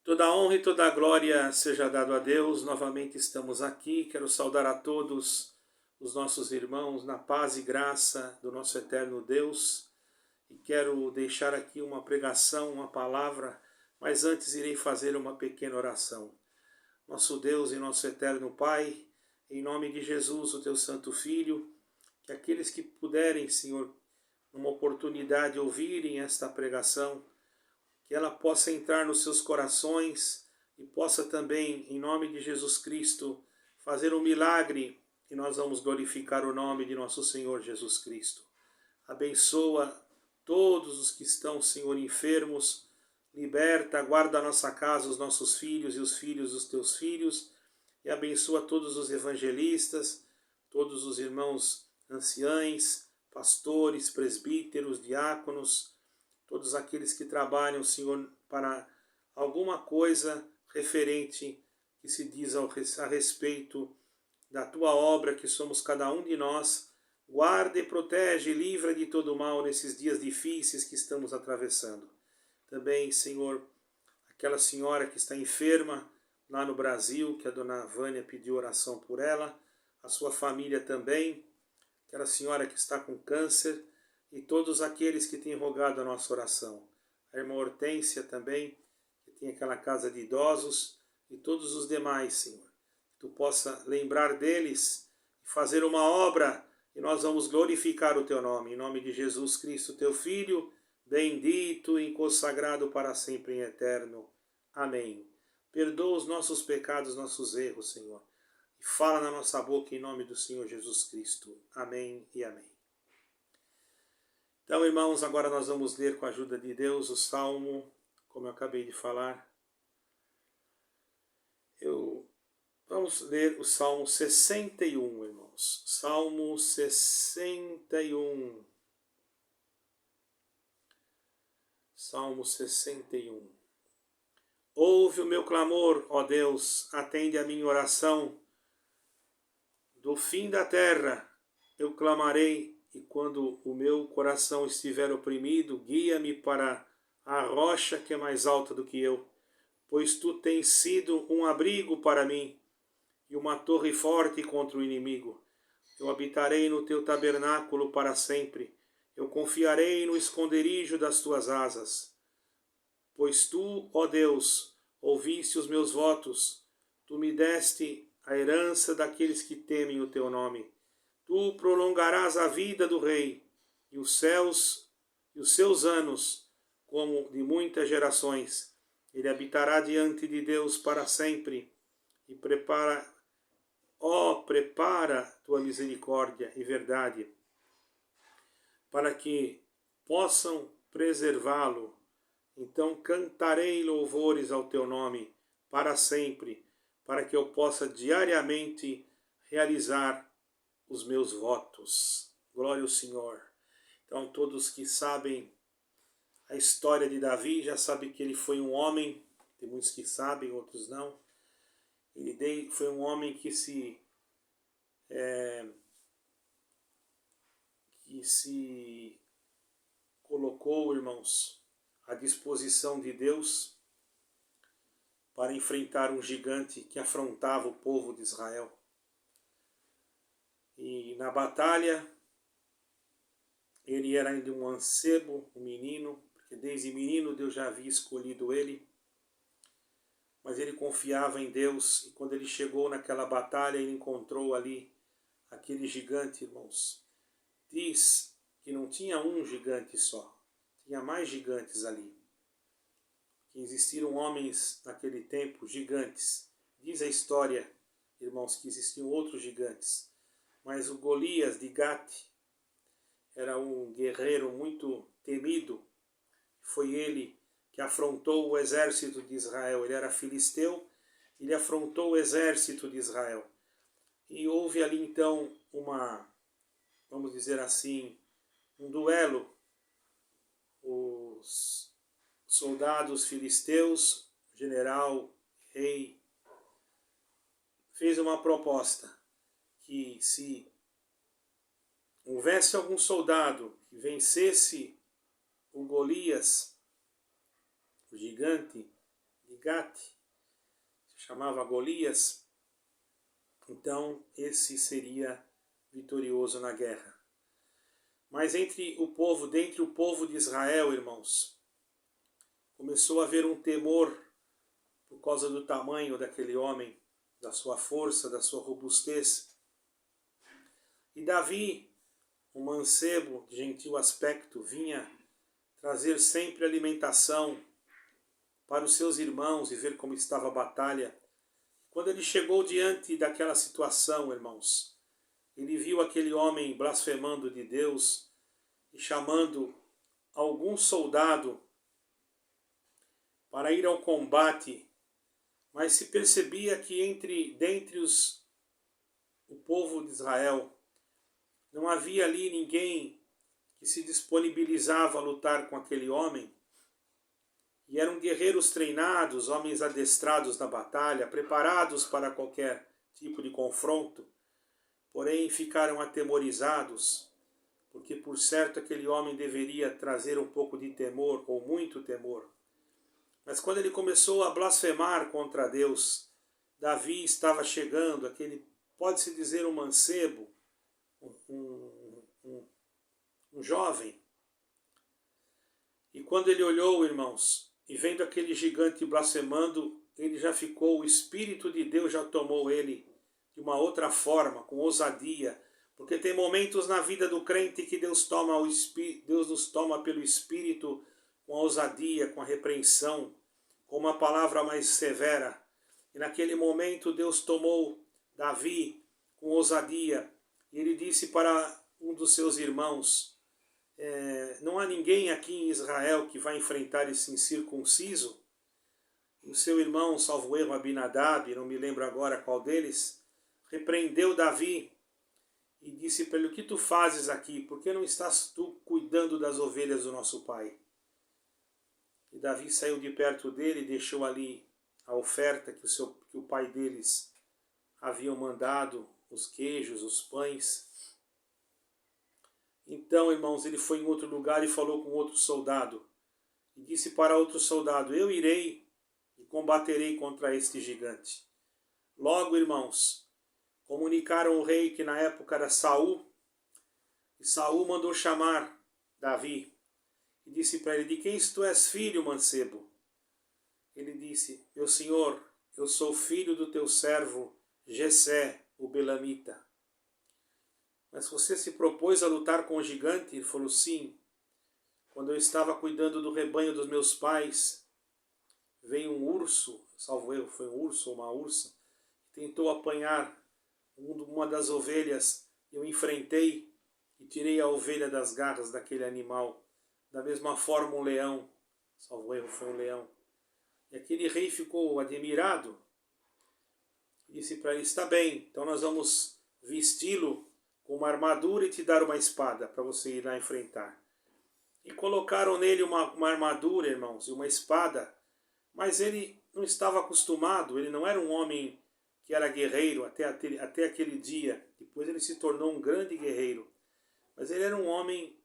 Toda a honra e toda a glória seja dado a Deus. Novamente estamos aqui. Quero saudar a todos os nossos irmãos na paz e graça do nosso eterno Deus. E quero deixar aqui uma pregação, uma palavra, mas antes irei fazer uma pequena oração. Nosso Deus e nosso eterno Pai, em nome de Jesus, o teu santo Filho, que aqueles que puderem, Senhor, numa oportunidade ouvirem esta pregação, que ela possa entrar nos seus corações e possa também, em nome de Jesus Cristo, fazer um milagre e nós vamos glorificar o nome de nosso Senhor Jesus Cristo. Abençoa todos os que estão, Senhor, enfermos, liberta, guarda a nossa casa, os nossos filhos e os filhos dos teus filhos, e abençoa todos os evangelistas, todos os irmãos anciães, pastores, presbíteros, diáconos, todos aqueles que trabalham, Senhor, para alguma coisa referente que se diz a respeito da tua obra, que somos cada um de nós. Guarda e protege e livra de todo mal nesses dias difíceis que estamos atravessando. Também, Senhor, aquela senhora que está enferma lá no Brasil, que a dona Vânia pediu oração por ela, a sua família também, aquela senhora que está com câncer, e todos aqueles que têm rogado a nossa oração. A irmã Hortência também, que tem aquela casa de idosos, e todos os demais, Senhor. Que tu possa lembrar deles e fazer uma obra, e nós vamos glorificar o teu nome. Em nome de Jesus Cristo, teu Filho, bendito e consagrado para sempre em eterno. Amém. Perdoa os nossos pecados, nossos erros, Senhor. E fala na nossa boca em nome do Senhor Jesus Cristo. Amém e amém. Então, irmãos, agora nós vamos ler com a ajuda de Deus o Salmo, como eu acabei de falar. Vamos ler o Salmo 61, irmãos. Salmo 61. Salmo 61. Ouve o meu clamor, ó Deus, atende a minha oração. Do fim da terra eu clamarei, e quando o meu coração estiver oprimido, guia-me para a rocha que é mais alta do que eu, pois tu tens sido um abrigo para mim e uma torre forte contra o inimigo. Eu habitarei no teu tabernáculo para sempre, eu confiarei no esconderijo das tuas asas. Pois tu, ó Deus, ouviste os meus votos, tu me deste a herança daqueles que temem o teu nome. Tu prolongarás a vida do rei, e os céus e os seus anos, como de muitas gerações. Ele habitará diante de Deus para sempre, e prepara tua misericórdia e verdade, para que possam preservá-lo. Então cantarei louvores ao teu nome para sempre, para que eu possa diariamente realizar os meus votos. Glória ao Senhor. Então, todos que sabem a história de Davi já sabem que ele foi um homem, tem muitos que sabem, outros não. Ele foi um homem que se colocou, irmãos, à disposição de Deus para enfrentar um gigante que afrontava o povo de Israel. E na batalha, ele era ainda um mancebo, um menino, porque desde menino Deus já havia escolhido ele. Mas ele confiava em Deus, e quando ele chegou naquela batalha, ele encontrou ali aquele gigante, irmãos. Diz que não tinha um gigante só, tinha mais gigantes ali. Que existiram homens naquele tempo, gigantes. Diz a história, irmãos, que existiam outros gigantes. Mas o Golias de Gate era um guerreiro muito temido. Foi ele que afrontou o exército de Israel. Ele era filisteu, ele afrontou o exército de Israel. E houve ali então vamos dizer assim, um duelo. Os soldados filisteus, general, rei, fez uma proposta que se houvesse algum soldado que vencesse o Golias, o gigante de Gate, se chamava Golias, então esse seria vitorioso na guerra. Mas dentre o povo de Israel, irmãos, começou a haver um temor por causa do tamanho daquele homem, da sua força, da sua robustez. E Davi, um mancebo de gentil aspecto, vinha trazer sempre alimentação para os seus irmãos e ver como estava a batalha. Quando ele chegou diante daquela situação, irmãos, ele viu aquele homem blasfemando de Deus e chamando algum soldado para ir ao combate, mas se percebia que dentre o povo de Israel não havia ali ninguém que se disponibilizava a lutar com aquele homem. E eram guerreiros treinados, homens adestrados na batalha, preparados para qualquer tipo de confronto. Porém, ficaram atemorizados, porque por certo aquele homem deveria trazer um pouco de temor, ou muito temor. Mas quando ele começou a blasfemar contra Deus, Davi estava chegando, aquele, pode-se dizer, um mancebo, um jovem. E quando ele olhou, irmãos, e vendo aquele gigante blasfemando, ele já ficou, o Espírito de Deus já tomou ele de uma outra forma, com ousadia. Porque tem momentos na vida do crente que Deus nos toma pelo Espírito com a ousadia, com a repreensão, com uma palavra mais severa. E naquele momento Deus tomou Davi com ousadia. E ele disse para um dos seus irmãos, não há ninguém aqui em Israel que vai enfrentar esse incircunciso? O seu irmão, salvo erro, Abinadab, não me lembro agora qual deles, repreendeu Davi e disse para ele, o que tu fazes aqui? Por que não estás tu cuidando das ovelhas do nosso pai? E Davi saiu de perto dele e deixou ali a oferta que o pai deles haviam mandado, os queijos, os pães. Então, irmãos, ele foi em outro lugar e falou com outro soldado. E disse para outro soldado, eu irei e combaterei contra este gigante. Logo, irmãos, comunicaram o rei, que na época era Saul, e Saul mandou chamar Davi. E disse para ele, de quem tu és filho, mancebo? Ele disse, meu senhor, eu sou filho do teu servo Jessé, o Belamita. Mas você se propôs a lutar com o gigante? Ele falou, sim. Quando eu estava cuidando do rebanho dos meus pais, veio um urso, salvo erro, foi um urso ou uma ursa, tentou apanhar uma das ovelhas. Eu enfrentei e tirei a ovelha das garras daquele animal. Da mesma forma um leão, salvo erro, foi um leão. E aquele rei ficou admirado. Disse para ele, está bem, então nós vamos vesti-lo com uma armadura e te dar uma espada para você ir lá enfrentar. E colocaram nele uma armadura, irmãos, e uma espada, mas ele não estava acostumado, ele não era um homem que era guerreiro até aquele dia. Depois ele se tornou um grande guerreiro. Mas ele era um homem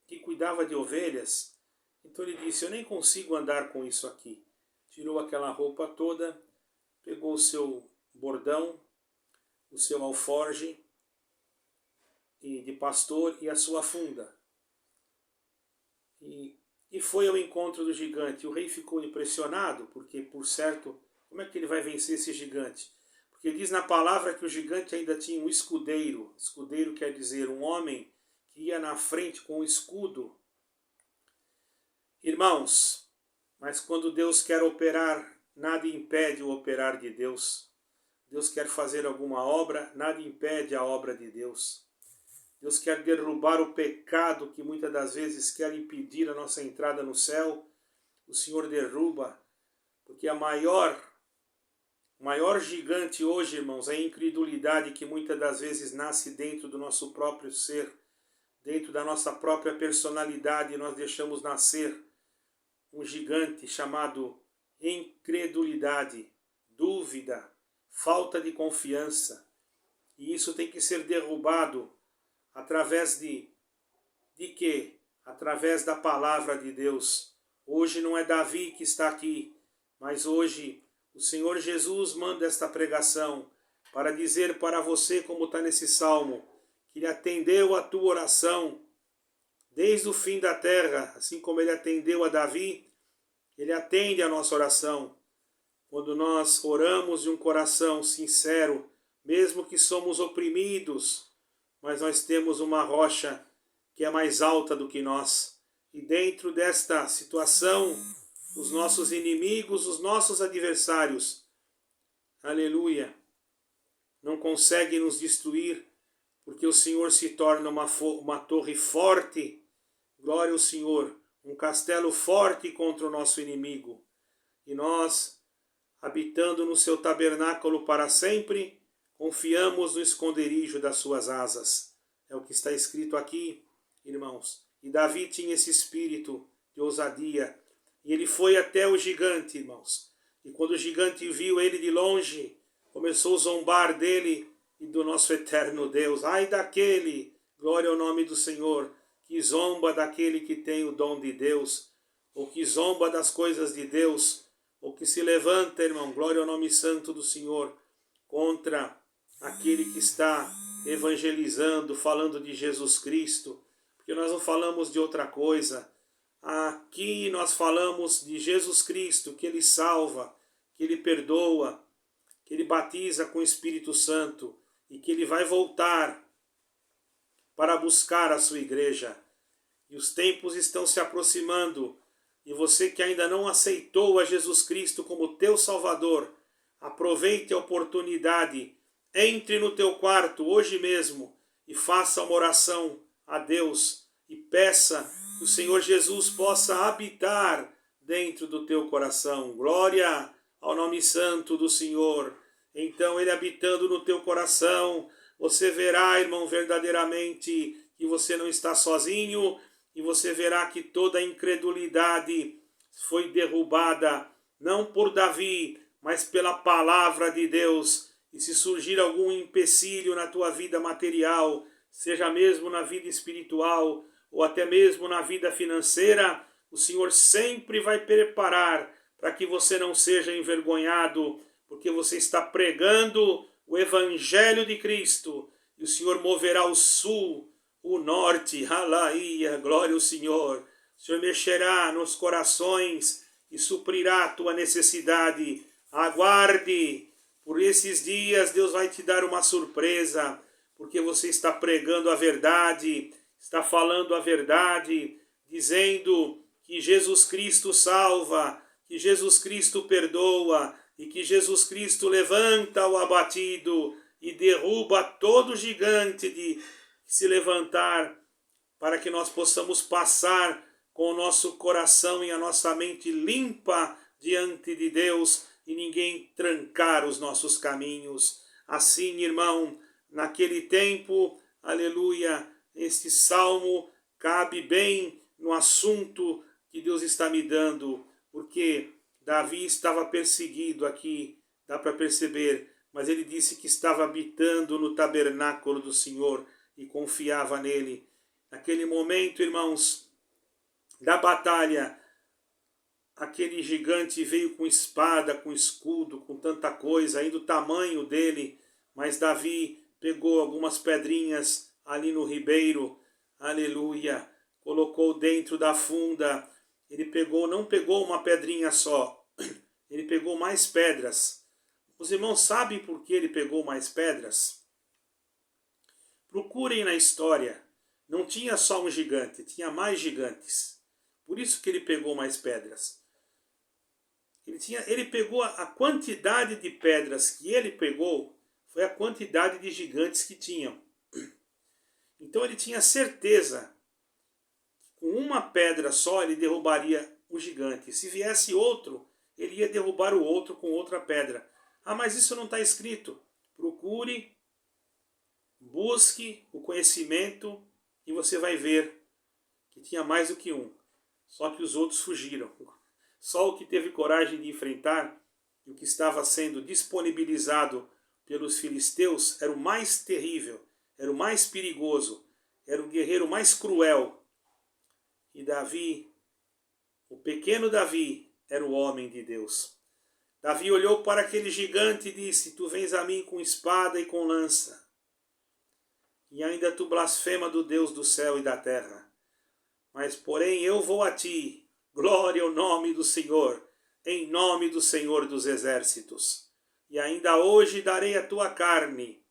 que cuidava de ovelhas. Então ele disse, eu nem consigo andar com isso aqui. Tirou aquela roupa toda, pegou o seu bordão, o seu alforge de pastor e a sua funda. E foi ao encontro do gigante. O rei ficou impressionado, porque, por certo, como é que ele vai vencer esse gigante? Porque diz na palavra que o gigante ainda tinha um escudeiro. Escudeiro quer dizer um homem que ia na frente com o escudo. Irmãos, mas quando Deus quer operar, nada impede o operar de Deus. Deus quer fazer alguma obra, nada impede a obra de Deus. Deus quer derrubar o pecado que muitas das vezes quer impedir a nossa entrada no céu. O Senhor derruba, porque o maior gigante hoje, irmãos, é a incredulidade que muitas das vezes nasce dentro do nosso próprio ser, dentro da nossa própria personalidade. Nós deixamos nascer um gigante chamado incredulidade, dúvida, falta de confiança. E isso tem que ser derrubado através de quê? Através da palavra de Deus. Hoje não é Davi que está aqui, Mas hoje o Senhor Jesus manda esta pregação para dizer para você, como está nesse salmo, que Ele atendeu a tua oração desde o fim da terra, assim como Ele atendeu a Davi, Ele atende a nossa oração. Quando nós oramos de um coração sincero, mesmo que somos oprimidos, mas nós temos uma rocha que é mais alta do que nós. E dentro desta situação, os nossos inimigos, os nossos adversários, aleluia, não conseguem nos destruir, porque o Senhor se torna uma torre forte, glória ao Senhor, um castelo forte contra o nosso inimigo. E nós, habitando no seu tabernáculo para sempre, confiamos no esconderijo das suas asas. É o que está escrito aqui, irmãos. E Davi tinha esse espírito de ousadia. E ele foi até o gigante, irmãos. E quando o gigante viu ele de longe, começou a zombar dele e do nosso eterno Deus. Ai daquele, glória ao nome do Senhor, que zomba daquele que tem o dom de Deus, ou que zomba das coisas de Deus, ou que se levanta, irmão, glória ao nome santo do Senhor, contra aquele que está evangelizando, falando de Jesus Cristo, porque nós não falamos de outra coisa. Aqui nós falamos de Jesus Cristo, que Ele salva, que Ele perdoa, que Ele batiza com o Espírito Santo e que Ele vai voltar para buscar a sua igreja. E os tempos estão se aproximando. E você que ainda não aceitou a Jesus Cristo como teu Salvador, aproveite a oportunidade, entre no teu quarto hoje mesmo e faça uma oração a Deus e peça que o Senhor Jesus possa habitar dentro do teu coração. Glória ao nome santo do Senhor. Então, Ele habitando no teu coração, você verá, irmão, verdadeiramente que você não está sozinho, e você verá que toda a incredulidade foi derrubada, não por Davi, mas pela palavra de Deus. E se surgir algum empecilho na tua vida material, seja mesmo na vida espiritual, ou até mesmo na vida financeira, o Senhor sempre vai preparar para que você não seja envergonhado, porque você está pregando o Evangelho de Cristo, e o Senhor moverá o sul, o norte, alaia, glória ao Senhor. O Senhor mexerá nos corações e suprirá a tua necessidade. Aguarde, por esses dias Deus vai te dar uma surpresa, porque você está pregando a verdade, está falando a verdade, dizendo que Jesus Cristo salva, que Jesus Cristo perdoa e que Jesus Cristo levanta o abatido e derruba todo gigante de se levantar, para que nós possamos passar com o nosso coração e a nossa mente limpa diante de Deus e ninguém trancar os nossos caminhos. Assim, irmão, naquele tempo, aleluia, este salmo cabe bem no assunto que Deus está me dando, porque Davi estava perseguido aqui, dá para perceber, mas ele disse que estava habitando no tabernáculo do Senhor e confiava nele. Naquele momento, irmãos, da batalha, aquele gigante veio com espada, com escudo, com tanta coisa, aí do tamanho dele, mas Davi pegou algumas pedrinhas ali no ribeiro, aleluia, colocou dentro da funda. Ele não pegou uma pedrinha só, ele pegou mais pedras. Os irmãos sabem por que ele pegou mais pedras? Procurem na história, não tinha só um gigante, tinha mais gigantes. Por isso que ele pegou mais pedras. Ele pegou a quantidade de pedras que ele pegou, foi a quantidade de gigantes que tinham. Então ele tinha certeza que com uma pedra só ele derrubaria o gigante. Se viesse outro, ele ia derrubar o outro com outra pedra. Ah, mas isso não está escrito. Procure, busque o conhecimento e você vai ver que tinha mais do que um. Só que os outros fugiram. Só o que teve coragem de enfrentar e o que estava sendo disponibilizado pelos filisteus era o mais terrível, era o mais perigoso, era o guerreiro mais cruel. E Davi, o pequeno Davi, era o homem de Deus. Davi olhou para aquele gigante e disse: tu vens a mim com espada e com lança, e ainda tu blasfema do Deus do céu e da terra. Mas, porém, eu vou a ti, glória ao nome do Senhor, em nome do Senhor dos exércitos. E ainda hoje darei a tua carne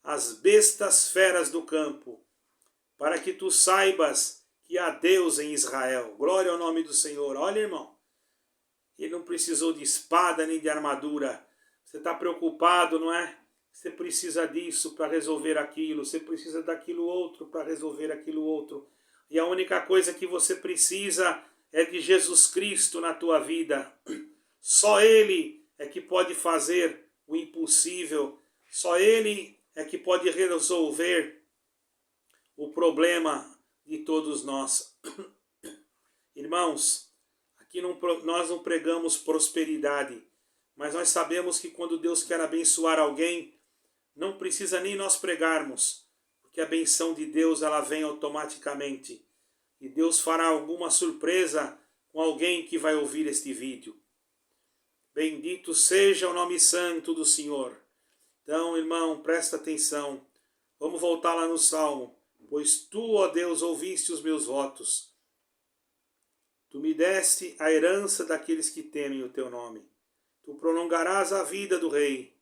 às bestas feras do campo, para que tu saibas que há Deus em Israel. Glória ao nome do Senhor. Olha, irmão, ele não precisou de espada nem de armadura. Você está preocupado, não é? Você precisa disso para resolver aquilo, você precisa daquilo outro para resolver aquilo outro. E a única coisa que você precisa é de Jesus Cristo na tua vida. Só Ele é que pode fazer o impossível. Só Ele é que pode resolver o problema de todos nós. Irmãos, aqui nós não pregamos prosperidade, mas nós sabemos que quando Deus quer abençoar alguém, não precisa nem nós pregarmos, porque a benção de Deus ela vem automaticamente. E Deus fará alguma surpresa com alguém que vai ouvir este vídeo. Bendito seja o nome santo do Senhor. Então, irmão, presta atenção. Vamos voltar lá no Salmo. Pois tu, ó Deus, ouviste os meus votos. Tu me deste a herança daqueles que temem o teu nome. Tu prolongarás a vida do rei.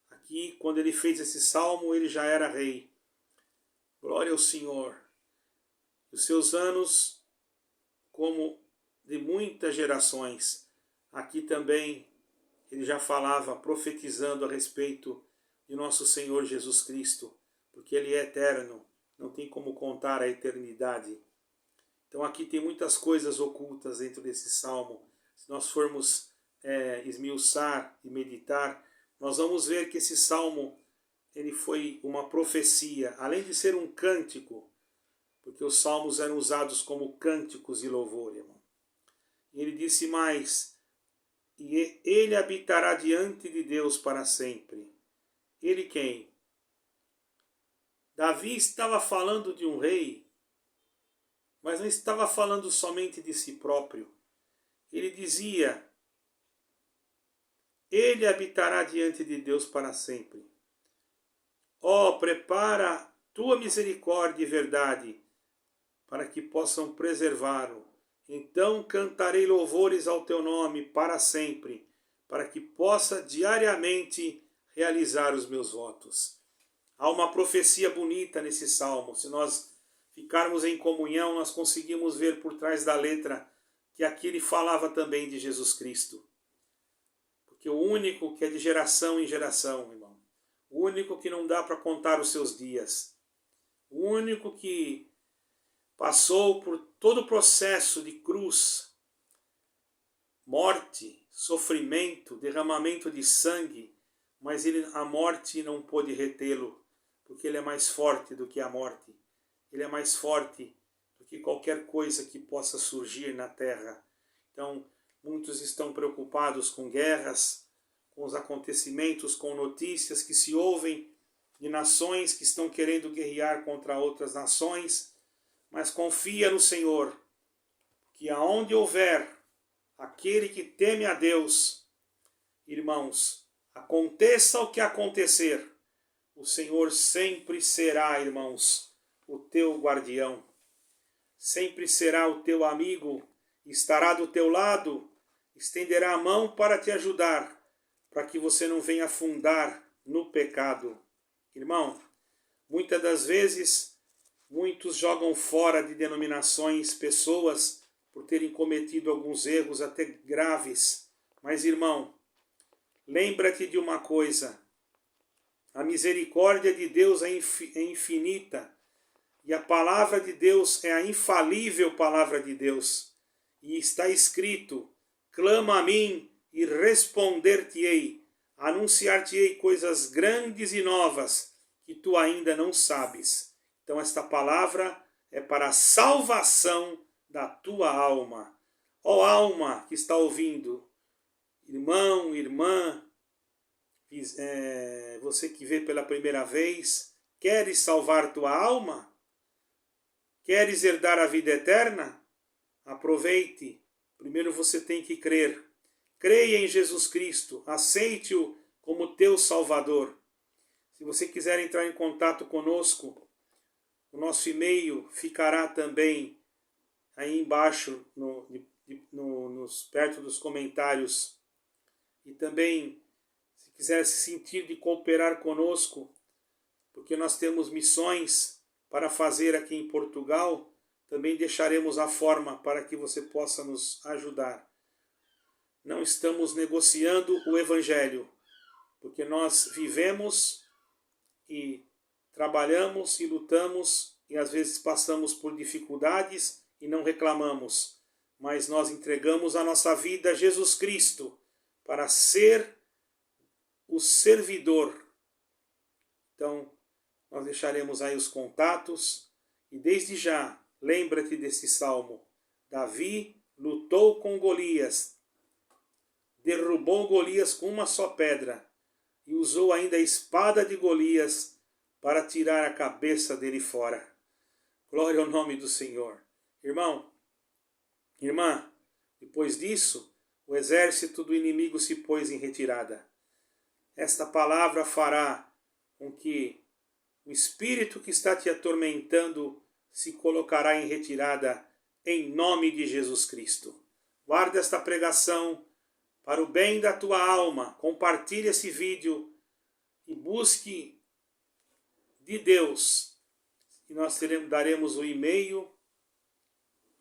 Aqui, quando ele fez esse salmo, ele já era rei. Glória ao Senhor. Os seus anos, como de muitas gerações. Aqui também ele já falava, profetizando a respeito de nosso Senhor Jesus Cristo, porque ele é eterno, não tem como contar a eternidade. Então aqui tem muitas coisas ocultas dentro desse salmo. Se nós formos esmiuçar e meditar, nós vamos ver que esse salmo ele foi uma profecia, além de ser um cântico, porque os salmos eram usados como cânticos de louvor, irmão. E ele disse mais: e ele habitará diante de Deus para sempre. Ele quem? Davi estava falando de um rei, mas não estava falando somente de si próprio. Ele dizia: ele habitará diante de Deus para sempre. Ó, prepara tua misericórdia e verdade, para que possam preservá-lo. Então cantarei louvores ao teu nome para sempre, para que possa diariamente realizar os meus votos. Há uma profecia bonita nesse salmo. Se nós ficarmos em comunhão, nós conseguimos ver por trás da letra que aqui ele falava também de Jesus Cristo. Porque o único que é de geração em geração, irmão, o único que não dá para contar os seus dias, o único que passou por todo o processo de cruz, morte, sofrimento, derramamento de sangue, mas a morte não pôde retê-lo, porque ele é mais forte do que a morte. Ele é mais forte do que qualquer coisa que possa surgir na terra. Então, muitos estão preocupados com guerras, com os acontecimentos, com notícias que se ouvem de nações que estão querendo guerrear contra outras nações, mas confia no Senhor, que aonde houver aquele que teme a Deus, irmãos, aconteça o que acontecer, o Senhor sempre será, irmãos, o teu guardião, sempre será o teu amigo, estará do teu lado, estenderá a mão para te ajudar, para que você não venha afundar no pecado. Irmão, muitas das vezes, muitos jogam fora de denominações pessoas por terem cometido alguns erros até graves. Mas, irmão, lembra-te de uma coisa: a misericórdia de Deus é infinita e a palavra de Deus é a infalível palavra de Deus. E está escrito: clama a mim e responder-te-ei, anunciar-te-ei coisas grandes e novas que tu ainda não sabes. Então esta palavra é para a salvação da tua alma. Ó alma que está ouvindo, irmão, irmã, você que vê pela primeira vez, queres salvar tua alma? Queres herdar a vida eterna? Aproveite. Primeiro você tem que crer creia em Jesus Cristo, aceite-o como teu Salvador. Se você quiser entrar em contato conosco, o nosso e-mail ficará também aí embaixo, perto dos comentários. E também, se quiser se sentir de cooperar conosco, porque nós temos missões para fazer aqui em Portugal, também deixaremos a forma para que você possa nos ajudar. Não estamos negociando o Evangelho, porque nós vivemos e trabalhamos e lutamos e às vezes passamos por dificuldades e não reclamamos, mas nós entregamos a nossa vida a Jesus Cristo para ser o servidor. Então, nós deixaremos aí os contatos e desde já, lembra-te desse salmo. Davi lutou com Golias, derrubou Golias com uma só pedra e usou ainda a espada de Golias para tirar a cabeça dele fora. Glória ao nome do Senhor. Irmão, irmã, depois disso, o exército do inimigo se pôs em retirada. Esta palavra fará com que o espírito que está te atormentando se colocará em retirada em nome de Jesus Cristo. Guarda esta pregação para o bem da tua alma. Compartilhe esse vídeo e busque de Deus. E nós daremos o e-mail.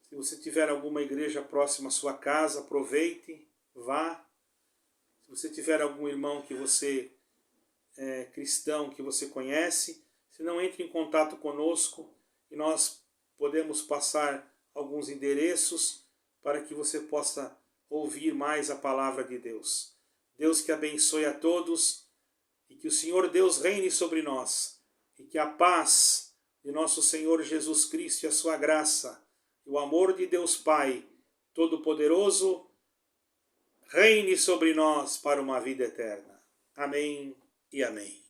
Se você tiver alguma igreja próxima à sua casa, aproveite, vá. Se você tiver algum irmão que você é cristão, que você conhece, se não, entre em contato conosco e nós podemos passar alguns endereços para que você possa ouvir mais a palavra de Deus. Deus que abençoe a todos e que o Senhor Deus reine sobre nós e que a paz de nosso Senhor Jesus Cristo e a sua graça e o amor de Deus Pai Todo-Poderoso reine sobre nós para uma vida eterna. Amém e amém.